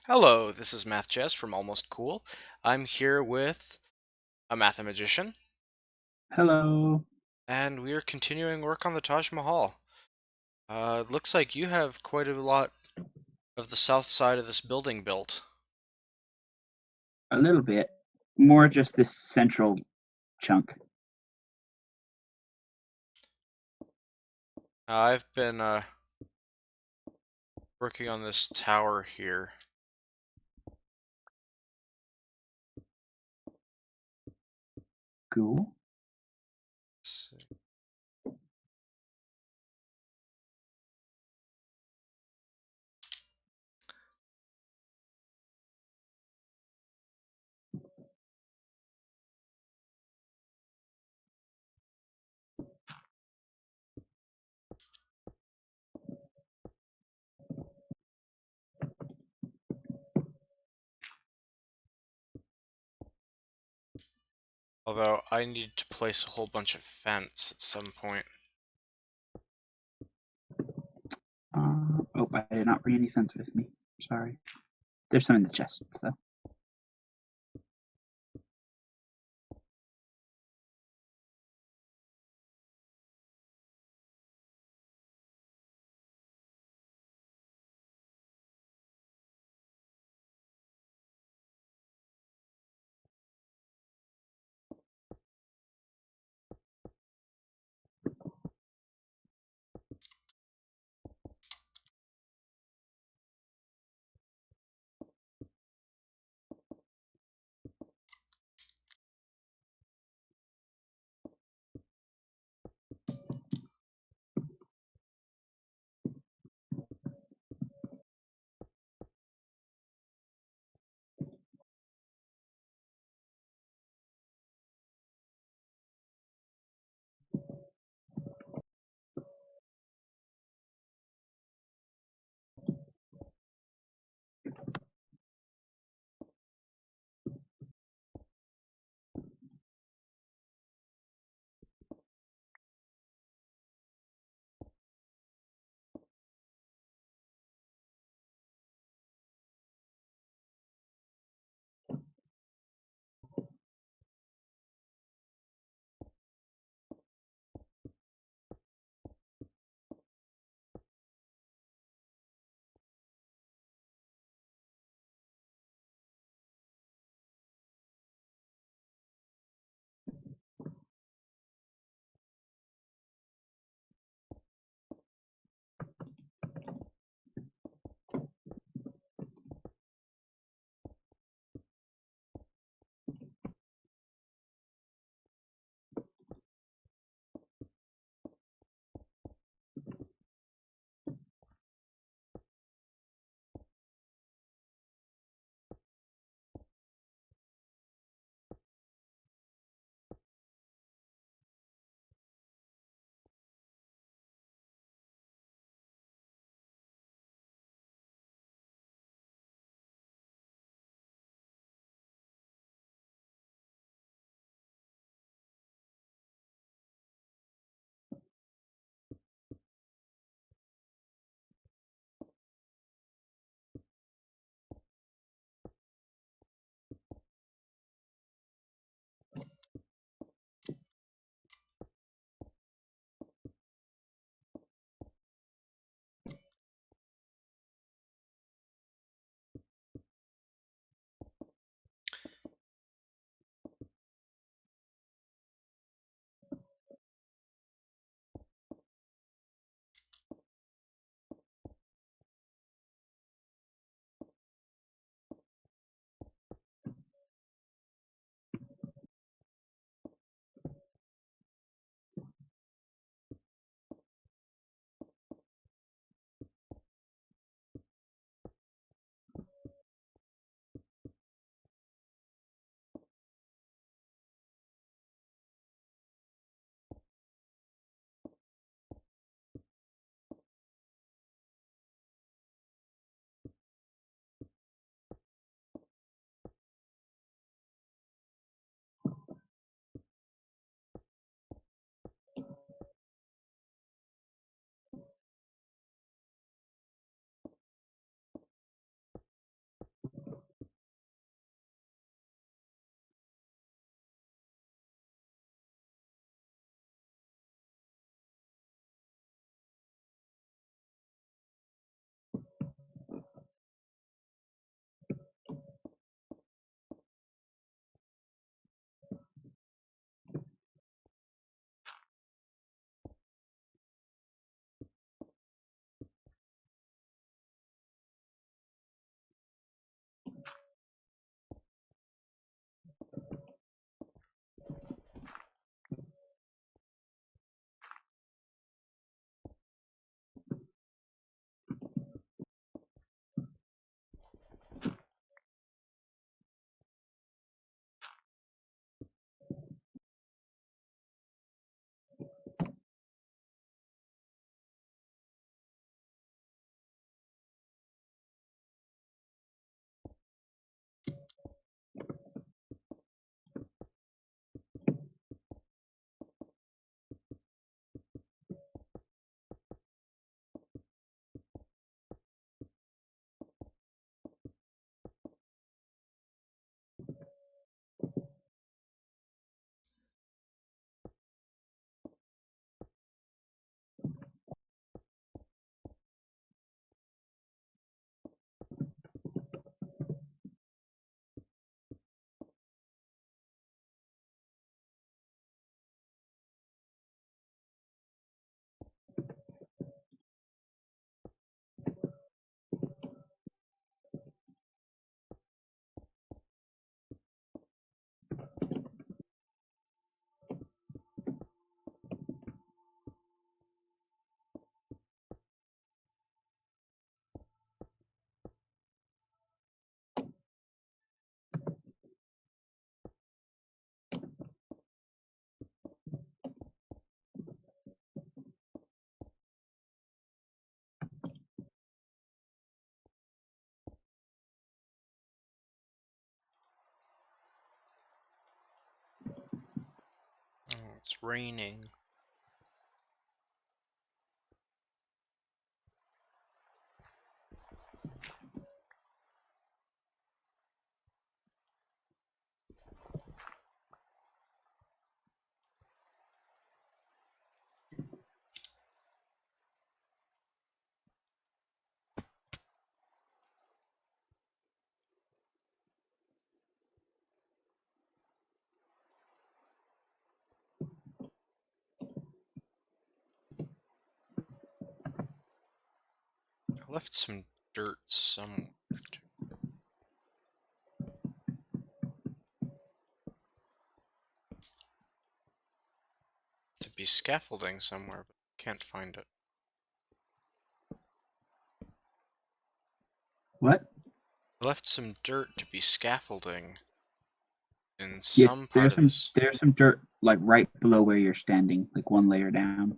Hello, this is mathjazz from Almost Cool. I'm here with a mathemagician, Hello. and we are continuing work on the Taj Mahal. Looks like you have quite a lot of the south side of this building built. A little bit. More just this central chunk. I've been working on this tower here. Cool. Although I need to place a whole bunch of fence at some point. Oh, I did not bring any fence with me. Sorry. There's some in the chest, though. It's raining. I left some dirt somewhere. To be scaffolding somewhere, but can't find it. What? I left some dirt to be scaffolding in Yes, some part of this. there's some dirt like right below where you're standing, like one layer down.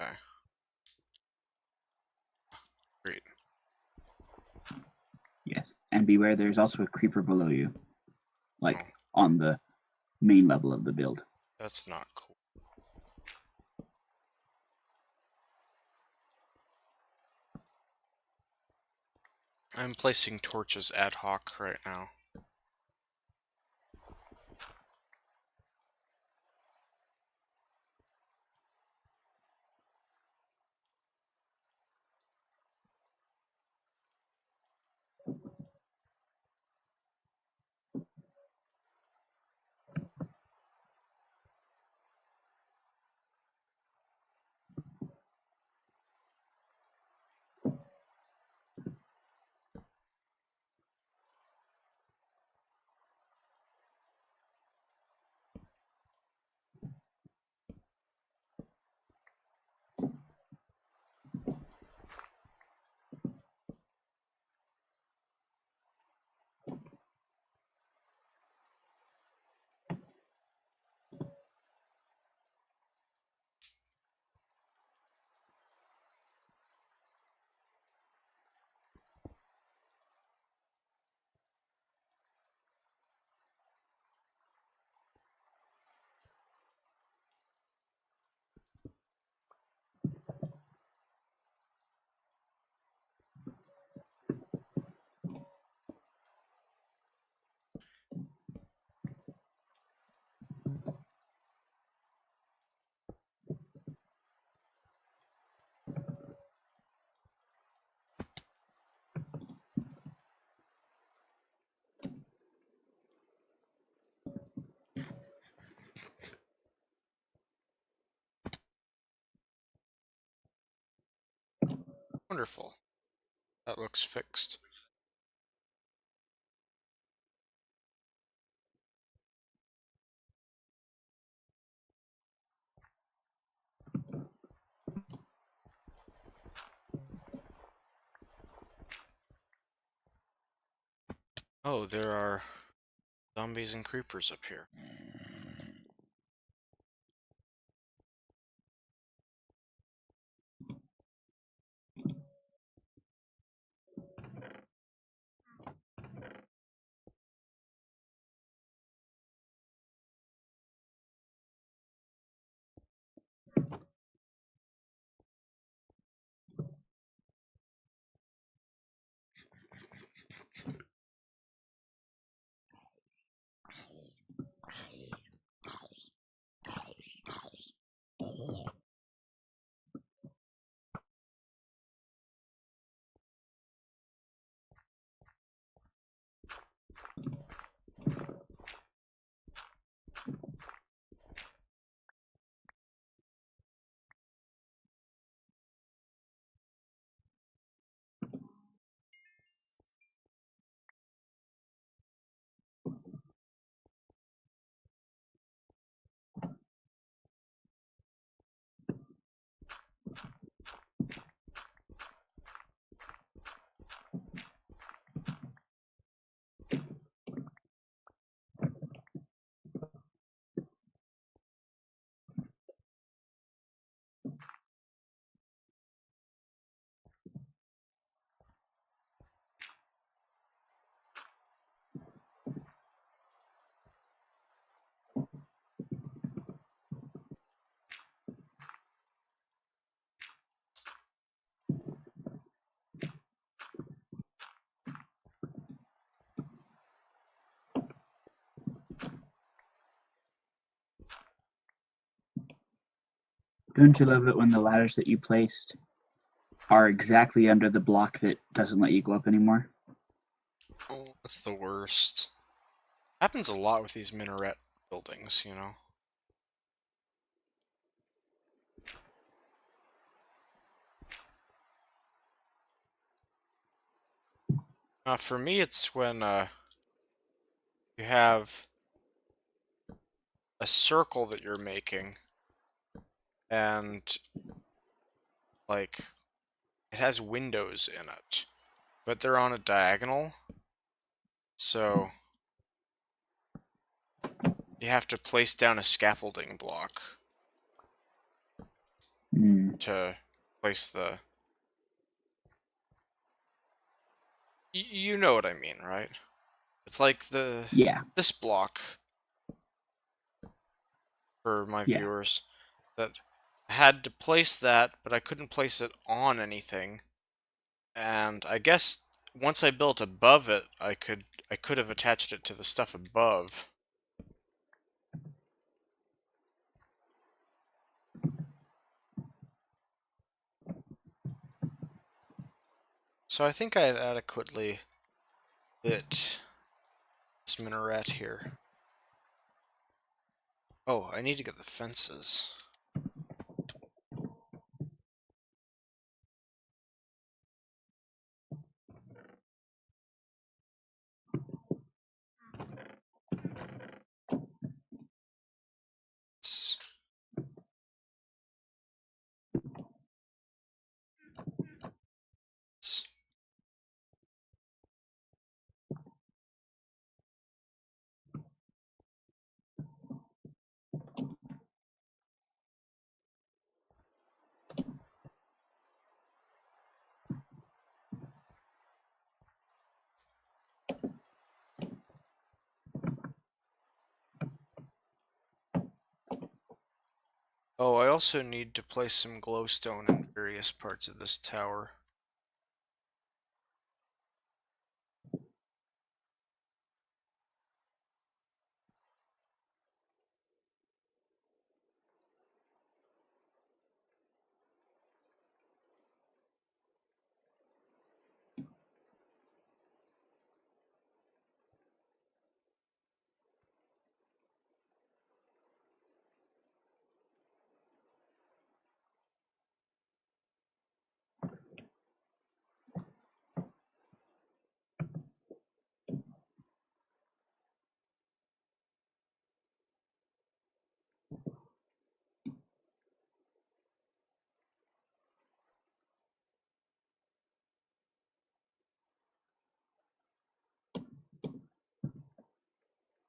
Okay. Great. Yes, and beware, there's also a creeper below you, like Oh, on the main level of the build. that's not cool. I'm placing torches ad hoc right now. Wonderful. That looks fixed. Oh, there are zombies and creepers up here. Don't you love it when the ladders that you placed are exactly under the block that doesn't let you go up anymore? Oh, that's the worst. Happens a lot with these minaret buildings, you know. For me, it's when you have a circle that you're making, and like it has windows in it, but they're on a diagonal, so you have to place down a scaffolding block to place the... You know what I mean, right? It's like Yeah, this block for my yeah. viewers that I had to place that, but I couldn't place it on anything. And I guess once I built above it, I could have attached it to the stuff above. So I think I've adequately lit this minaret here. Oh, I need to get the fences. S- s- Oh, I also need to place some glowstone in various parts of this tower.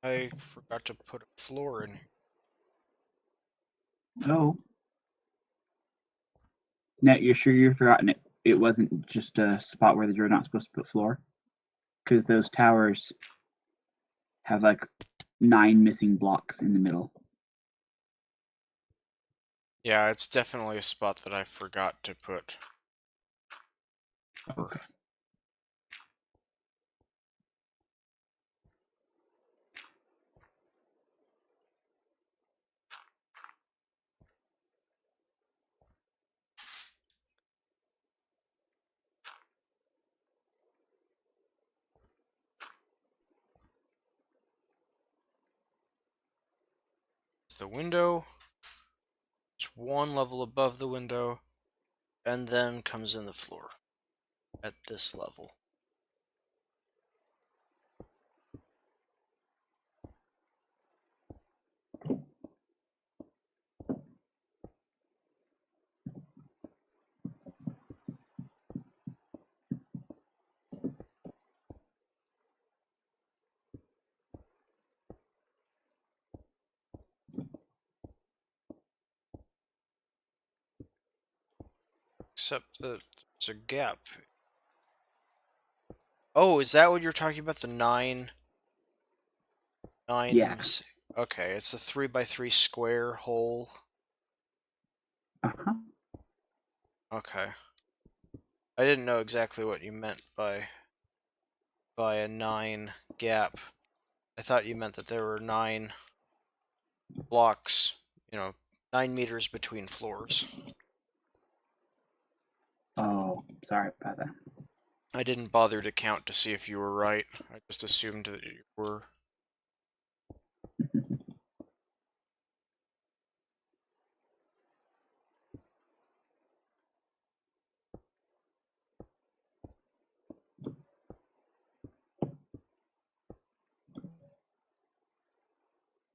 I forgot to put a floor in here. Oh, Nat, you're sure you've forgotten it? It wasn't just a spot where you're not supposed to put floor? Because those towers have like 9 missing blocks in the middle. Yeah, it's definitely a spot that I forgot to put. Okay. It's the window. It's one level above the window, and then comes in the floor at this level. Except that there's a gap. Oh, is that what you're talking about? The nine? Yeah. Okay, it's a 3x3 square hole. Uh-huh. Okay. I didn't know exactly what you meant by a 9 gap. I thought you meant that there were 9 blocks, you know, 9 meters between floors. Oh, sorry about that. I didn't bother to count to see if you were right. I just assumed that you were.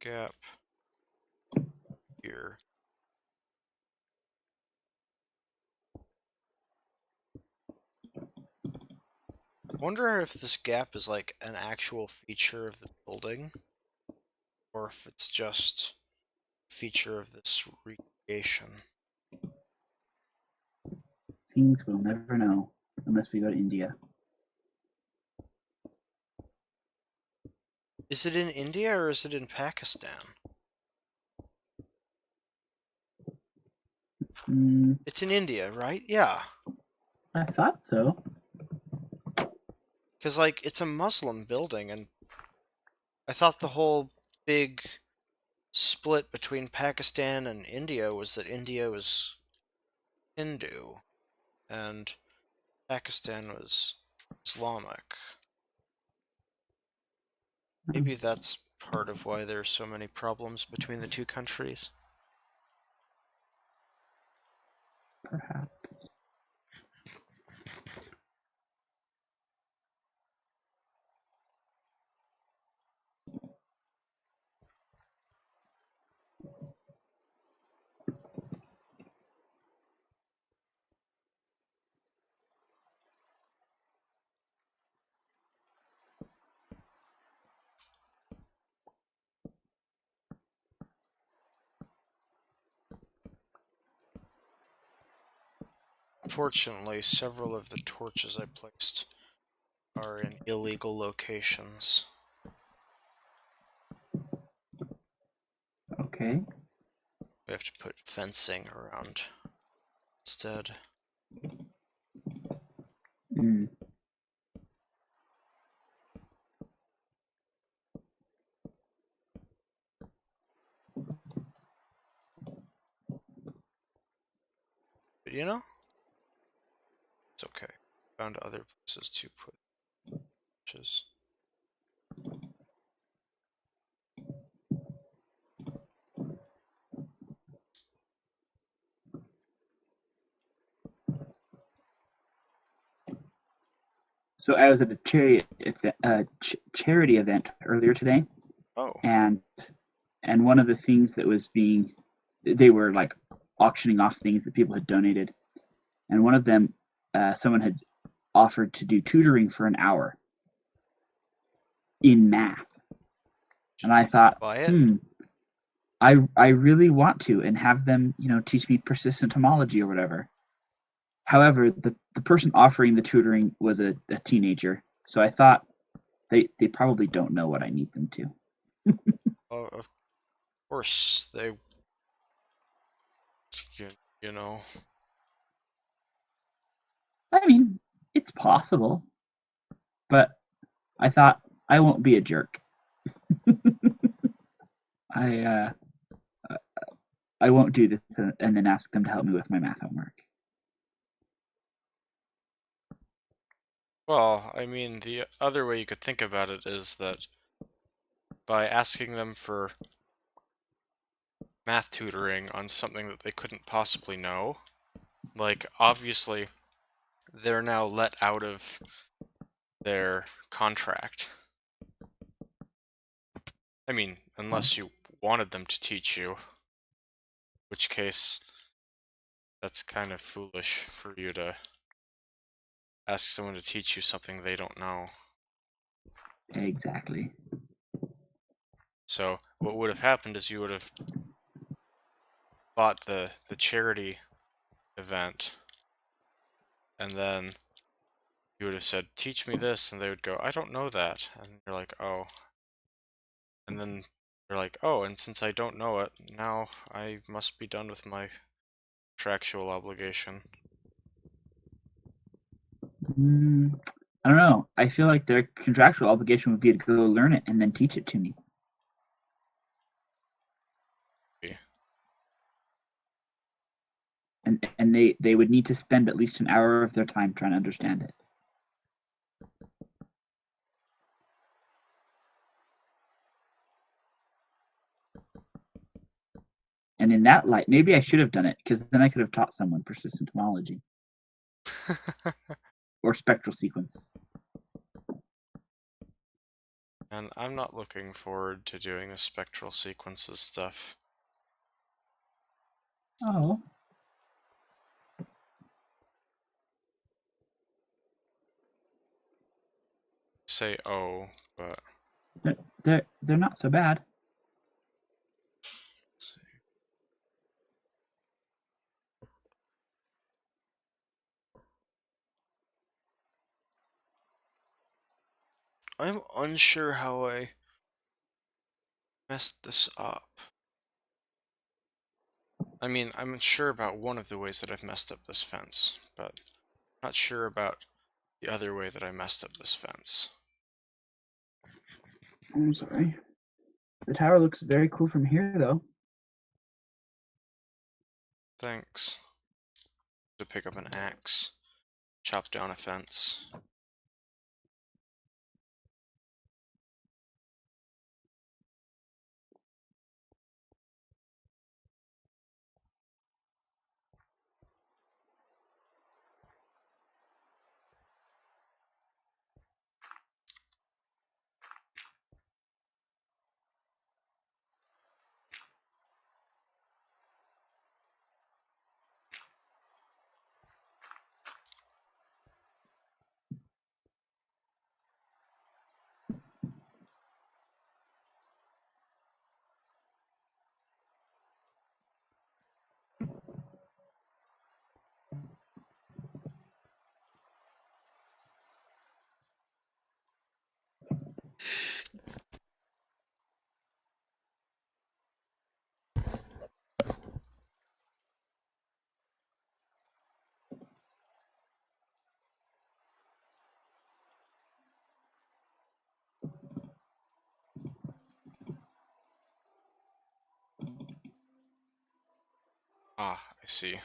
Gap here. I wonder if this gap is like an actual feature of the building, or if it's just a feature of this recreation. Things we'll never know unless we go to India. Is it in India or is it in Pakistan? It's in India, right? Yeah. I thought so. Because, like, it's a Muslim building, and I thought the whole big split between Pakistan and India was that India was Hindu, and Pakistan was Islamic. Maybe that's part of why there's so many problems between the two countries. Perhaps. Fortunately, several of the torches I placed are in illegal locations. Okay. We have to put fencing around instead. Mm. But you know, it's okay. Found other places to put torches. So I was at a charity event earlier today, Oh. and one of the things that was being, they were like auctioning off things that people had donated, and one of them, someone had offered to do tutoring for an hour in math, and I thought, Buy it? I really want to and have them, teach me persistent homology or whatever. However, the person offering the tutoring was a teenager, so I thought they probably don't know what I need them to. Oh, of course they. You know. I mean, it's possible, but I thought I won't be a jerk. I I won't do this and then ask them to help me with my math homework. Well, I mean, the other way you could think about it is that by asking them for math tutoring on something that they couldn't possibly know, like, obviously, they're now let out of their contract. I mean, unless you wanted them to teach you, which case, that's kind of foolish for you to ask someone to teach you something they don't know. Exactly. So, what would have happened is you would have bought the charity event, and then you would have said, teach me this, and they would go, I don't know that. And you're like, oh. And then they're like, oh, and since I don't know it, now I must be done with my contractual obligation. I don't know. I feel like their contractual obligation would be to go learn it and then teach it to me. and they would need to spend at least an hour of their time trying to understand it. And in that light, maybe I should have done it, because then I could have taught someone persistent homology or spectral sequence. And I'm not looking forward to doing the spectral sequences stuff. Oh. Say oh, but They're not so bad. let's see. I'm unsure how I messed this up. I mean, I'm unsure about one of the ways that I've messed up this fence, but not sure about the other way that I messed up this fence. I'm sorry. The tower looks very cool from here, though. Thanks. To pick up an axe, chop down a fence. Ah, I see.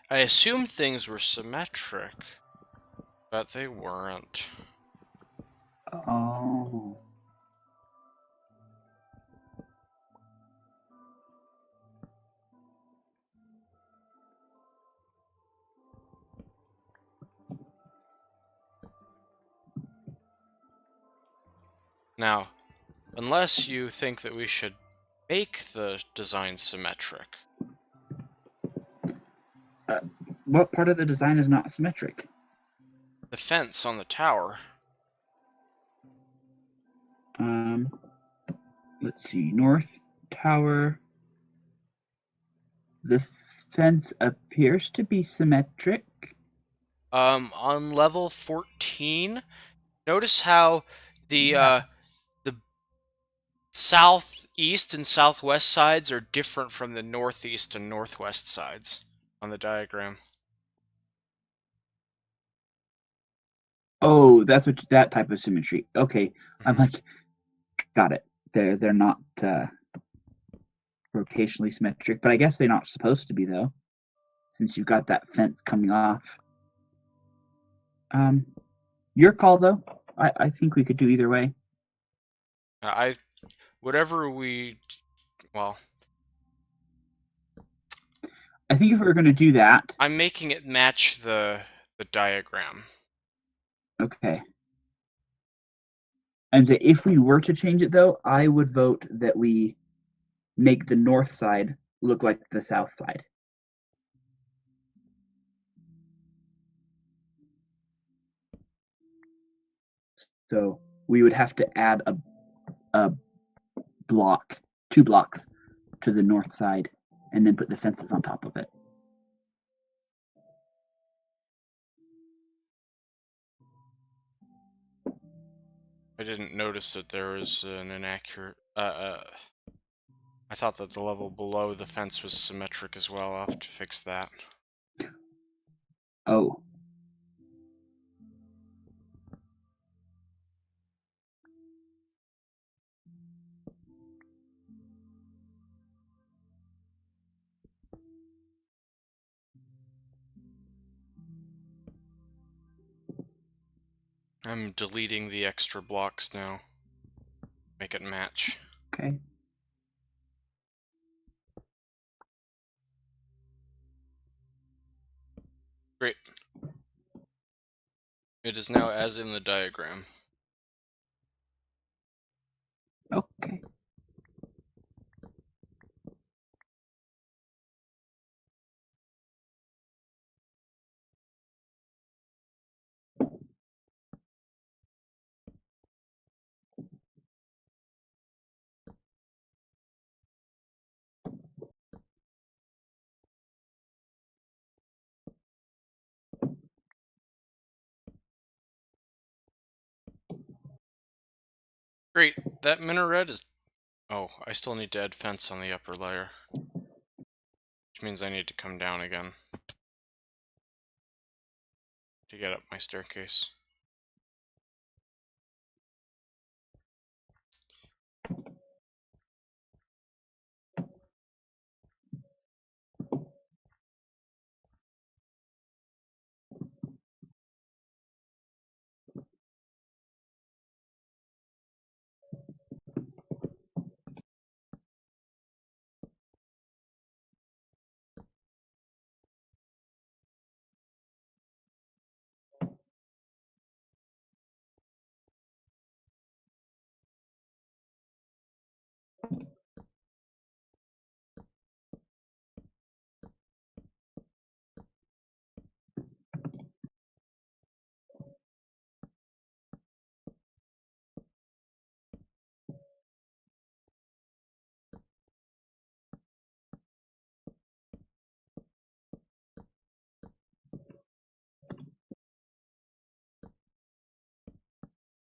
I assumed things were symmetric, but they weren't. Oh. Now, unless you think that we should make the design symmetric. What part of the design is not symmetric? The fence on the tower. Um, let's see. North tower. The fence appears to be symmetric. On level 14, notice how the southeast and southwest sides are different from the northeast and northwest sides on the diagram. Oh, that's what that type of symmetry. Okay, I'm like, got it. They're not rotationally symmetric, but I guess they're not supposed to be though, since you've got that fence coming off. Your call though. I think we could do either way. Whatever we, well, I think if we were going to do that, I'm making it match the diagram. okay. And so if we were to change it though, I would vote that we make the north side look like the south side. So we would have to add a block, 2 blocks to the north side, and then put the fences on top of it. I didn't notice that there was an inaccurate. I thought that the level below the fence was symmetric as well. I'll have to fix that. Oh. I'm deleting the extra blocks now. Make it match. Okay. Great. It is now as in the diagram. Okay. Great. That minaret is... Oh, I still need to add fence on the upper layer. Which means I need to come down again to get up my staircase.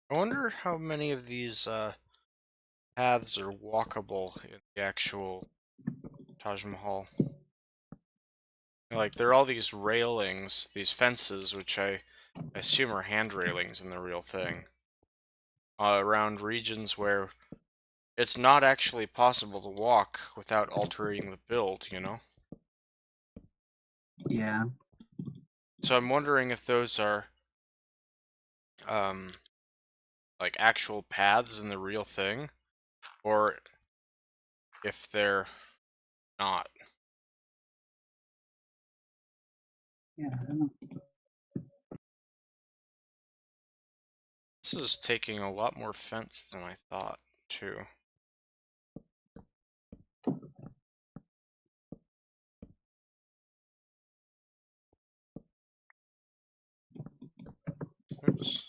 I wonder how many of these paths are walkable in the actual Taj Mahal. Like, there are all these railings, these fences, which I assume are hand railings in the real thing, around regions where it's not actually possible to walk without altering the build, you know? Yeah. So I'm wondering if those are, like, actual paths in the real thing, or if they're not. Yeah, I don't know. This is taking a lot more fence than I thought, too. Oops.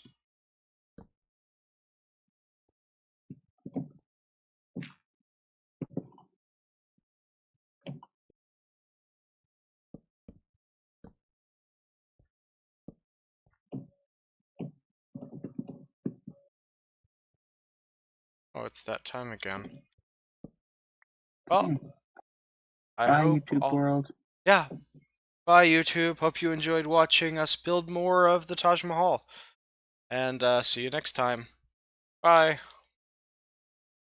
Oh, it's that time again. Well, Okay. I Bye, hope YouTube all... world. Yeah. Bye, YouTube. Hope you enjoyed watching us build more of the Taj Mahal. And see you next time. Bye.